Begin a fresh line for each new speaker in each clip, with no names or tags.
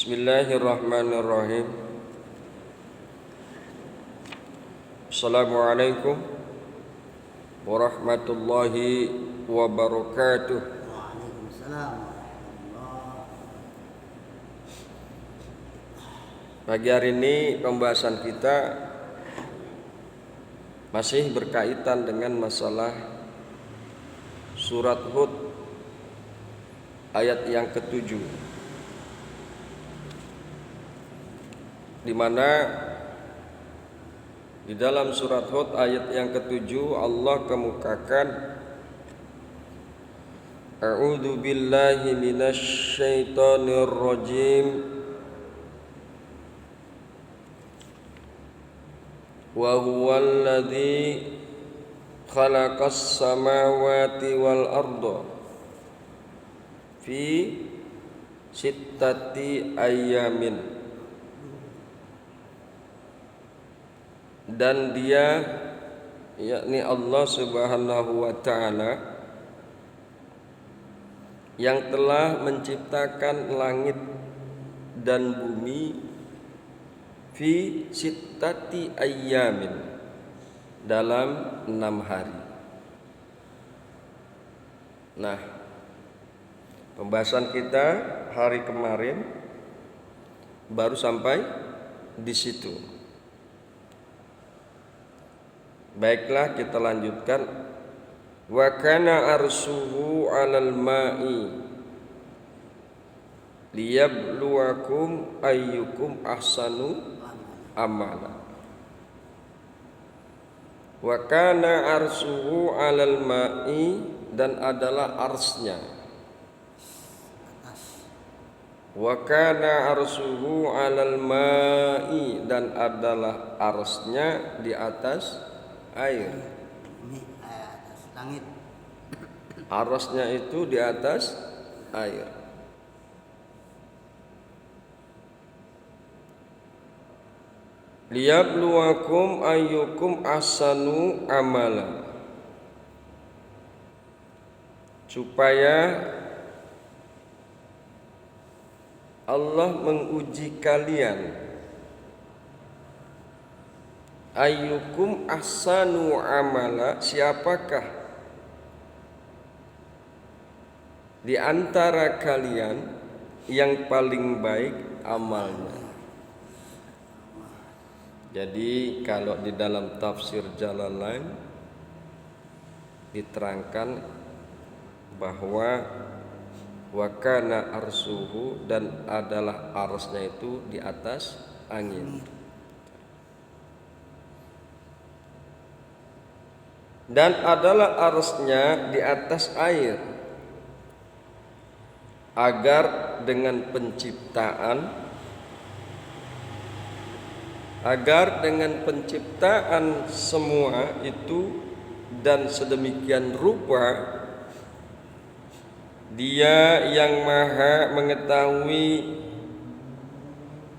Bismillahirrahmanirrahim. Assalamualaikum warahmatullahi wabarakatuh.
Waalaikumsalam warahmatullahi.
Pagi hari ini pembahasan kita masih berkaitan dengan masalah surat Hud ayat yang ke-7, di mana di dalam surat Hud ayat yang ke-7 Allah kemukakan A'udzu billahi minasy syaithanir rajim wa huwal ladzi khalaqas samawati wal arda fi sittati ayyamin, dan dia yakni Allah Subhanahu wa ta'ala yang telah menciptakan langit dan bumi fi sittati ayyamin, dalam 6 hari. Nah, pembahasan kita hari kemarin baru sampai di situ. Baiklah, kita lanjutkan. Wa kana arsuhu 'alal ma'i liyabluwakum ayyukum ahsanu amala. Wa kana arsuhu 'alal ma'i, dan adalah arsnya. Wa kana arsuhu 'alal ma'i, dan adalah arsnya di atas air.
Ini atas langit.
Arasnya itu di atas air. Liyabluwakum ayyukum ahsanu amala, supaya Allah menguji kalian. Ayyukum ahsanu amala, siapakah di antara kalian yang paling baik amalnya. Jadi kalau di dalam tafsir Jalalain diterangkan bahwa wa kana arsuhu, dan adalah arsnya itu di atas angin. Dan adalah arsnya di atas air, agar dengan penciptaan semua itu dan sedemikian rupa, Dia yang maha mengetahui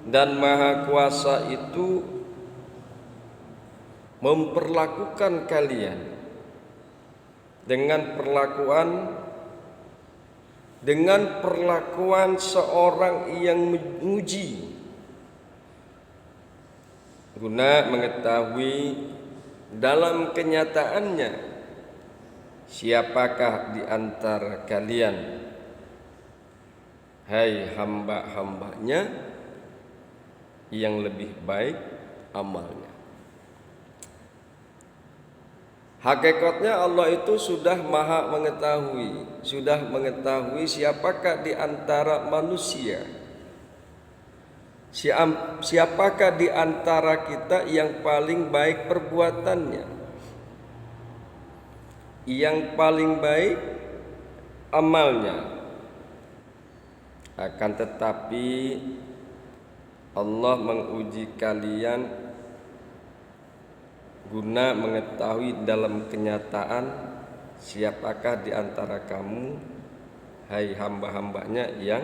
dan maha kuasa itu memperlakukan kalian dengan perlakuan seorang yang menguji, guna mengetahui dalam kenyataannya siapakah di antara kalian, hai hamba-hambanya, yang lebih baik amalnya. Hakikatnya Allah itu sudah maha mengetahui, siapakah di antara manusia, siapakah di antara kita yang paling baik perbuatannya, yang paling baik amalnya. Akan tetapi Allah menguji kalian guna mengetahui dalam kenyataan siapakah di antara kamu, hai hamba-hambanya, yang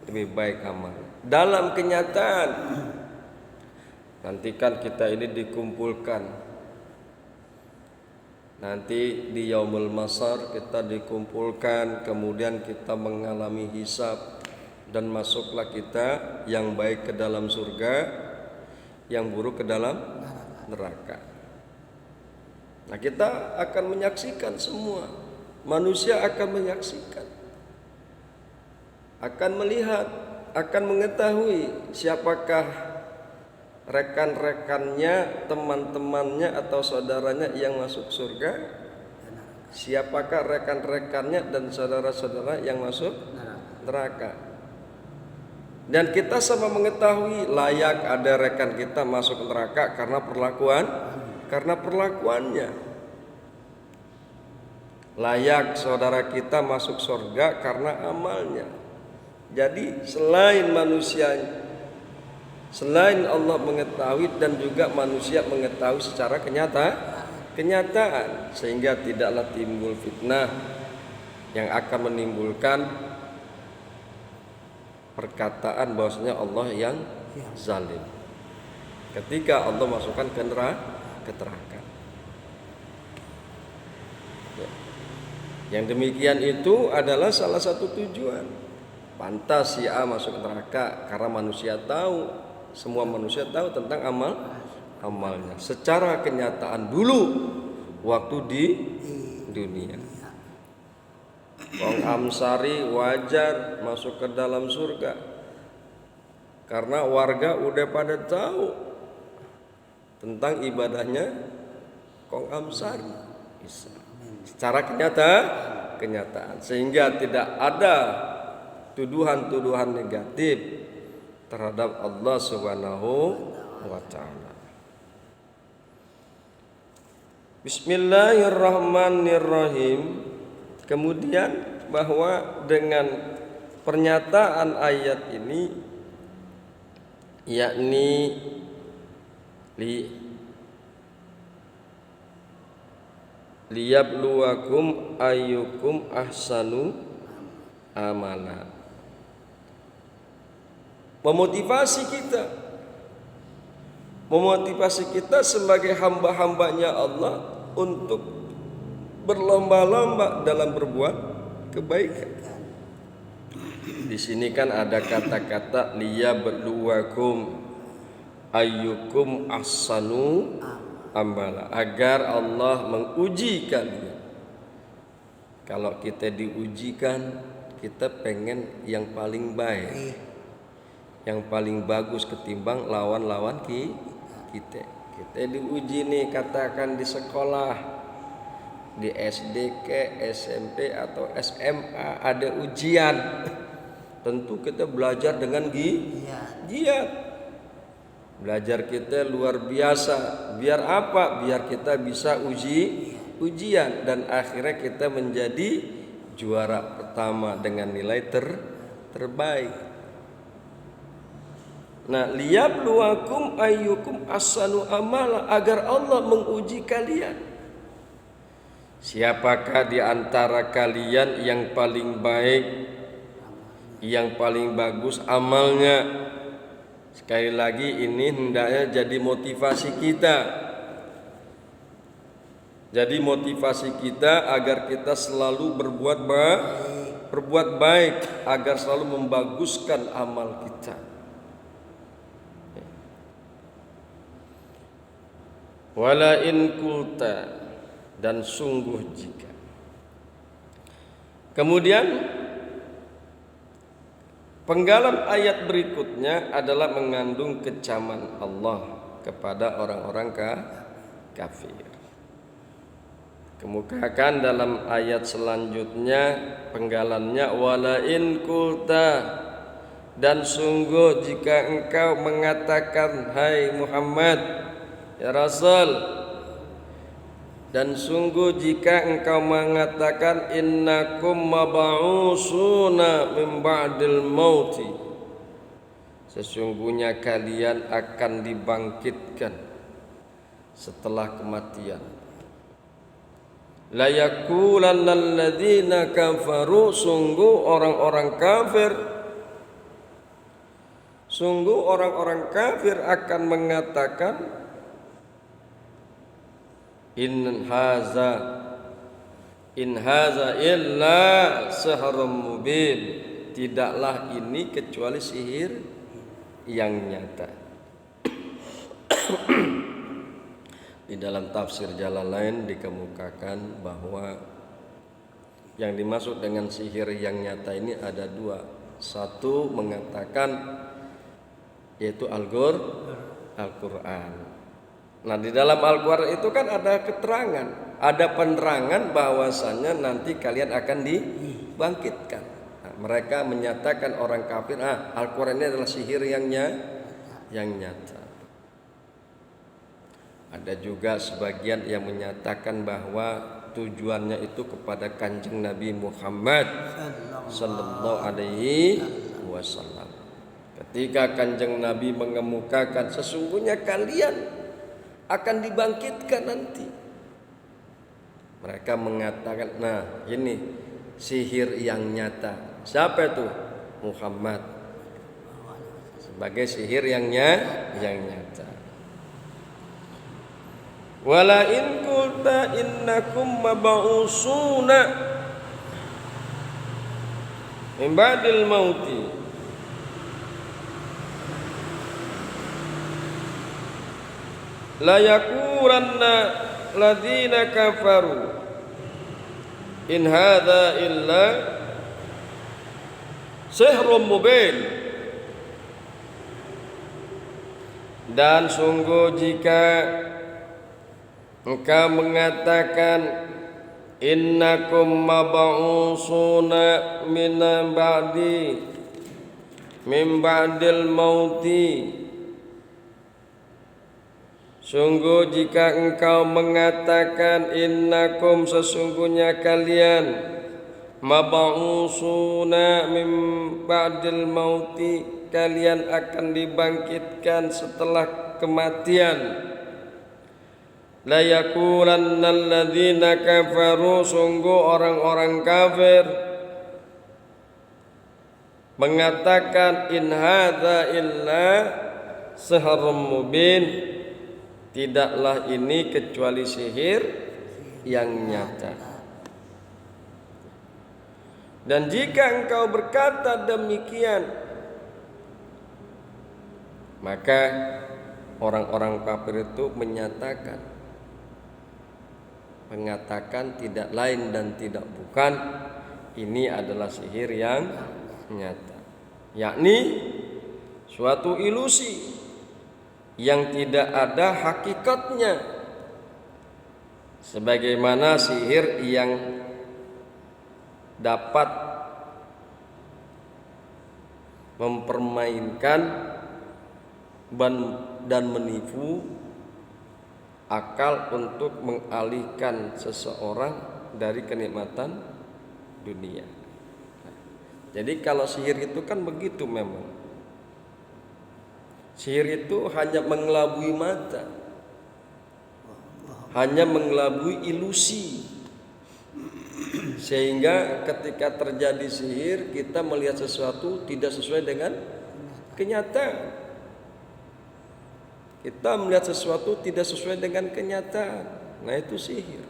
lebih baik amal. Dalam kenyataan, nanti kan kita ini dikumpulkan, nanti di Yaumul Masar kita dikumpulkan, kemudian kita mengalami hisab. dan masuklah kita yang baik ke dalam surga, yang buruk ke dalam neraka. Nah, kita akan menyaksikan semua, manusia akan menyaksikan, akan melihat, akan mengetahui siapakah rekan-rekannya, teman-temannya atau saudaranya yang masuk surga, siapakah rekan-rekannya dan saudara-saudara yang masuk neraka. Dan kita sama mengetahui layak ada rekan kita masuk neraka karena perlakuannya. Layak saudara kita masuk surga karena amalnya. Jadi selain Allah mengetahui dan juga manusia mengetahui secara kenyataan, sehingga tidaklah timbul fitnah yang akan menimbulkan perkataan bahwasanya Allah yang zalim ketika Allah masukkan ke neraka. Ya. Yang demikian itu adalah salah satu tujuan. Pantas si A masuk neraka karena manusia tahu, semua manusia tahu tentang amalnya secara kenyataan dulu waktu di dunia. Wong Amsari wajar masuk ke dalam surga karena warga udah pada tahu tentang ibadahnya Kong Amsari secara kenyataan, sehingga tidak ada tuduhan-tuduhan negatif terhadap Allah Subhanahu wa taala. Bismillahirrahmanirrahim. Kemudian bahwa dengan pernyataan ayat ini, yakni liyabluwakum ayyukum ahsanu amala, memotivasi kita sebagai hamba-hambanya Allah untuk berlomba-lomba dalam berbuat kebaikan. Di sini kan ada kata-kata liyabluwakum ayyukum ahsanu amala, agar Allah menguji kalian. Kalau kita diujikan, kita pengen yang paling baik, yang paling bagus ketimbang lawan-lawan kita. Kita diuji nih, katakan di sekolah, di SD ke SMP atau SMA ada ujian, tentu kita belajar dengan giat. Belajar kita luar biasa. Biar apa? Biar kita bisa ujian dan akhirnya kita menjadi juara pertama dengan nilai terbaik. Nah, liyabluwakum ayyukum ahsanu amala, agar Allah menguji kalian. Siapakah di antara kalian yang paling baik, yang paling bagus amalnya? Sekali lagi ini hendaknya jadi motivasi kita. Jadi motivasi kita agar kita selalu berbuat baik, agar selalu membaguskan amal kita. Wala in kulta, dan sungguh jika. Kemudian penggalan ayat berikutnya adalah mengandung kecaman Allah kepada orang-orang kafir. Kemukakan dalam ayat selanjutnya penggalannya, wala in kulta, dan sungguh jika engkau mengatakan hai Muhammad ya Rasul, dan sungguh jika engkau mengatakan innakum mab'usuna min ba'dil mauti, sesungguhnya kalian akan dibangkitkan setelah kematian. La yaqulanna alladzina kafaru, sungguh orang-orang kafir akan mengatakan in haza illa sihrun mubin, tidaklah ini kecuali sihir yang nyata. Di dalam tafsir Jalalain dikemukakan bahwa yang dimaksud dengan sihir yang nyata ini ada dua. Satu mengatakan yaitu Al-Quran. Nah, di dalam Al-Quran itu kan ada keterangan, ada penerangan bahwasannya nanti kalian akan dibangkitkan. Nah, mereka menyatakan orang kafir, Al-Quran ini adalah sihir yang nyata. Ada juga sebagian yang menyatakan bahwa tujuannya itu kepada Kanjeng Nabi Muhammad sallallahu alaihi wasallam. Ketika Kanjeng Nabi mengemukakan sesungguhnya kalian akan dibangkitkan nanti, mereka mengatakan, nah ini sihir yang nyata. Siapa itu? Muhammad sebagai sihir yang nyata. Wala in qulta innakum mab'usuna min ba'dil mauti la yaquranna ladina kafaru in hadza illa sihrun mubin. Dan sungguh jika engkau mengatakan innakum mab'usuna min ba'dil mauti, sungguh jika engkau mengatakan innakum sesungguhnya kalian mab'usuna min ba'dil mauti, kalian akan dibangkitkan setelah kematian. La yaqulanna alladzina kafaru, sungguh orang-orang kafir mengatakan in hadza illa sihrun mubin, tidaklah ini kecuali sihir yang nyata. Dan jika engkau berkata demikian, maka orang-orang kafir itu mengatakan tidak lain dan tidak bukan ini adalah sihir yang nyata, yakni suatu ilusi yang tidak ada hakikatnya, sebagaimana sihir yang dapat mempermainkan dan menipu akal untuk mengalihkan seseorang dari kenikmatan dunia. Jadi kalau sihir itu kan begitu memang. Sihir itu hanya mengelabui mata, hanya mengelabui ilusi, sehingga ketika terjadi sihir kita melihat sesuatu tidak sesuai dengan kenyataan. Kita melihat sesuatu tidak sesuai dengan kenyataan. Nah, itu sihir.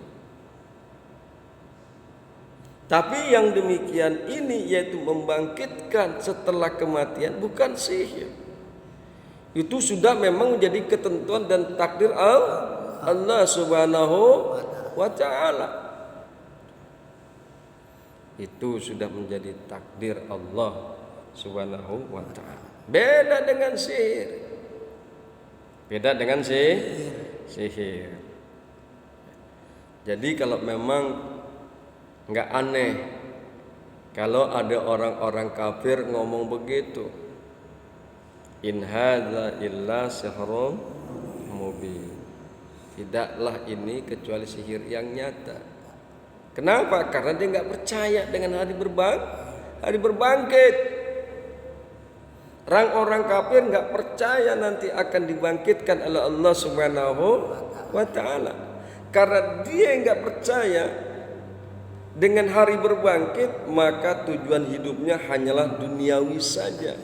Tapi yang demikian ini yaitu membangkitkan setelah kematian bukan sihir. Itu sudah memang menjadi ketentuan dan takdir Allah Subhanahu wa ta'ala. Itu sudah menjadi takdir Allah Subhanahu wa ta'ala. Beda dengan sihir. Beda dengan sihir. Jadi kalau memang nggak aneh kalau ada orang-orang kafir ngomong begitu, in hadza illa sihrun mubin, tidaklah ini kecuali sihir yang nyata. Kenapa? Karena dia nggak percaya dengan hari berbangkit. Orang-orang kafir nggak percaya nanti akan dibangkitkan oleh Allah Subhanahu wa ta'ala. Karena dia nggak percaya dengan hari berbangkit, maka tujuan hidupnya hanyalah duniawi saja.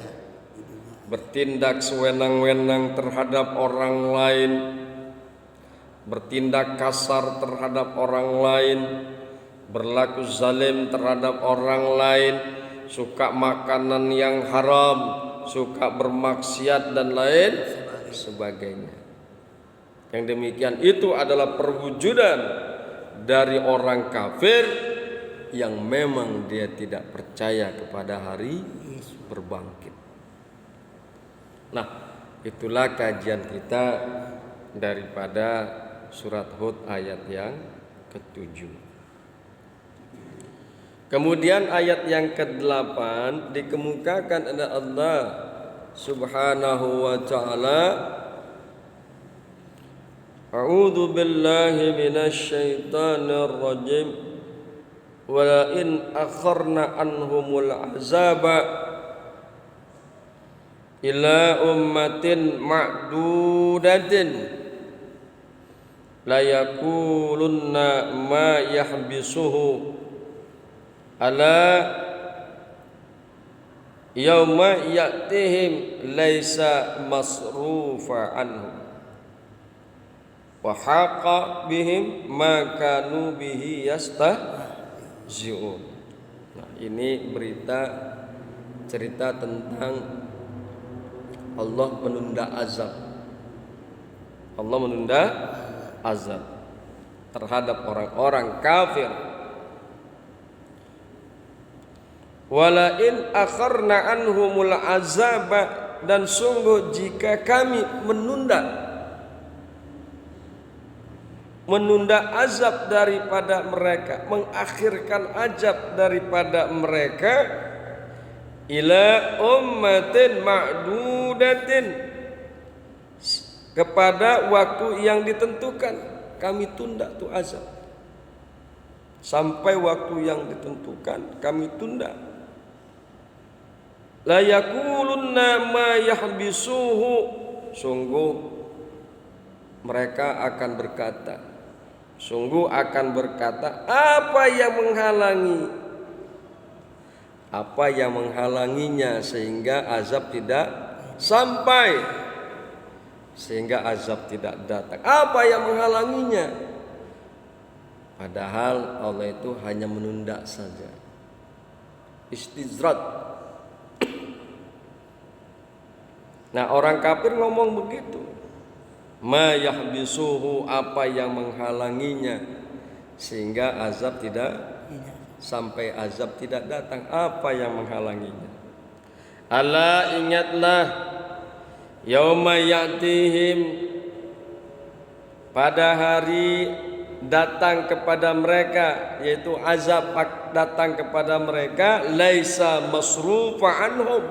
Bertindak sewenang-wenang terhadap orang lain, bertindak kasar terhadap orang lain, berlaku zalim terhadap orang lain, suka makanan yang haram, suka bermaksiat dan lain sebagainya. Yang demikian itu adalah perwujudan dari orang kafir yang memang dia tidak percaya kepada hari berbangkit. Nah, itulah kajian kita daripada surat Hud ayat yang ke-7. Kemudian ayat yang ke-8 dikemukakan oleh Allah Subhanahu wa ta'ala, A'udzu billahi minasy syaithanir rajim, wa la in akharna anhumul azaba ila ummatin ma'dudatin la yaqulunna ma yahbisuhu ala yauma ya'tihim laisa masrufa anhum wa haqa bihim ma kanu bihi yastahzi'un. Nah, ini cerita tentang Allah menunda azab. Allah menunda azab terhadap orang-orang kafir. Wala in akharna anhumul azaba, dan sungguh jika kami menunda azab daripada mereka, mengakhirkan azab daripada mereka, ila ummatin ma'dudatin, kepada waktu yang ditentukan. Kami tunda tuh azab sampai waktu yang ditentukan, kami tunda. La yaqulunna ma yahbisuhu, sungguh mereka akan berkata, apa yang menghalanginya sehingga azab tidak sampai, sehingga azab tidak datang. Apa yang menghalanginya? Padahal Allah itu hanya menunda saja. Istizrat. Nah, orang kafir ngomong begitu. Ma yahbisuhu, apa yang menghalanginya sehingga azab tidak sampai, azab tidak datang. Apa yang menghalanginya? Ala, ingatlah, yauma ya'tihim, pada hari datang kepada mereka, yaitu azab datang kepada mereka, laisa masrufa anhum,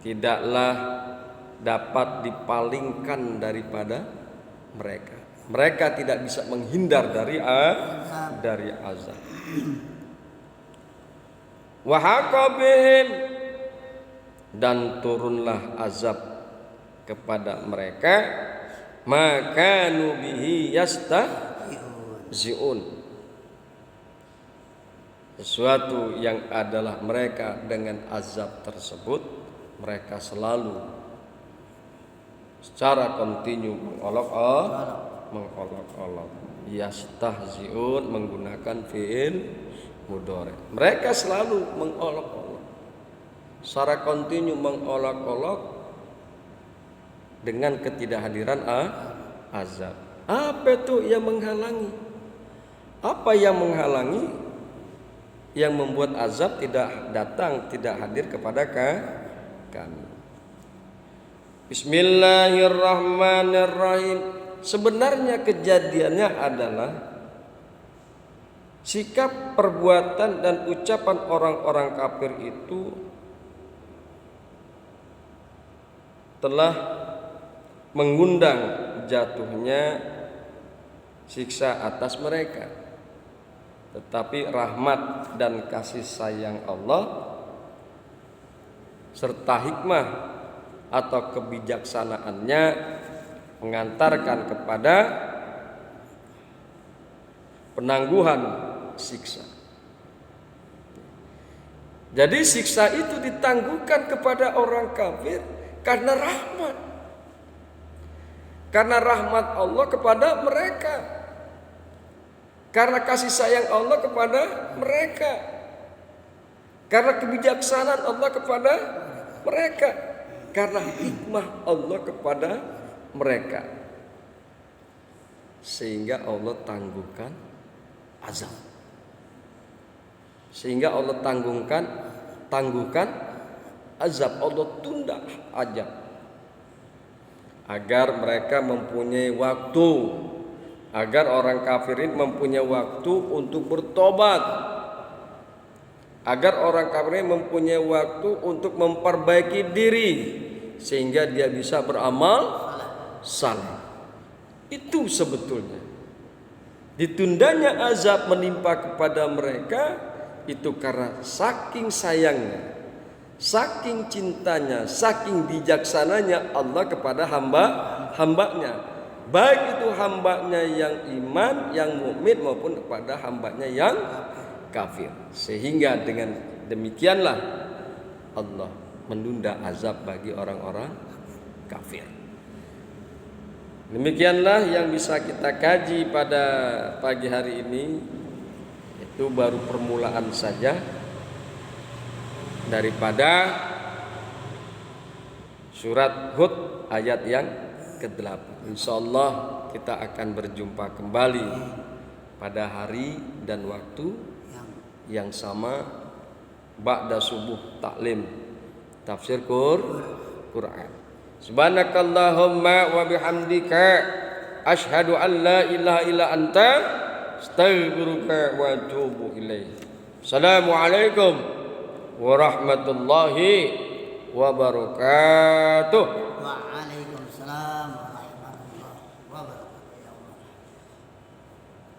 tidaklah dapat dipalingkan daripada mereka. Mereka tidak bisa menghindar dari azab. Wa haqa bihim, dan turunlah azab kepada mereka, makanu bihi yastahzi'un, sesuatu yang adalah mereka dengan azab tersebut mereka selalu secara kontinu mengolok-olok. Yastahzi'un menggunakan fi'il mudhari. Mereka selalu mengolok-olok, secara kontinu mengolok-olok dengan ketidakhadiran azab. Apa itu yang menghalangi? Apa yang menghalangi, yang membuat azab tidak datang, tidak hadir kepada kami? Bismillahirrahmanirrahim. Sebenarnya kejadiannya adalah sikap, perbuatan, dan ucapan orang-orang kafir itu telah mengundang jatuhnya siksa atas mereka. Tetapi rahmat dan kasih sayang Allah serta hikmah atau kebijaksanaannya mengantarkan kepada penangguhan siksa. Jadi siksa itu ditangguhkan kepada orang kafir karena rahmat. Karena rahmat Allah kepada mereka. Karena kasih sayang Allah kepada mereka. Karena kebijaksanaan Allah kepada mereka, karena hikmah Allah kepada mereka, sehingga Allah tangguhkan azab. Sehingga Allah tangguhkan azab. Allah tunda azab agar mereka mempunyai waktu, agar orang kafirin mempunyai waktu untuk bertobat, agar orang kafirin mempunyai waktu untuk memperbaiki diri sehingga dia bisa beramal saleh. Itu sebetulnya ditundanya azab menimpa kepada mereka itu karena saking sayangnya, saking cintanya, saking bijaksananya Allah kepada hambanya, baik itu hambanya yang iman, yang mukmin maupun kepada hambanya yang kafir. Sehingga dengan demikianlah Allah menunda azab bagi orang-orang kafir. Demikianlah yang bisa kita kaji pada pagi hari ini. Itu baru permulaan saja daripada surat Hud ayat yang ke-8. Insyaallah kita akan berjumpa kembali pada hari dan waktu yang sama ba'da subuh taklim tafsir Quran. Subhanakallahumma wa bihamdika asyhadu an la ilaha illa anta astaghfiruka wa atubu ilaik. Assalamualaikum warahmatullahi wabarakatuh.
Waalaikumsalam.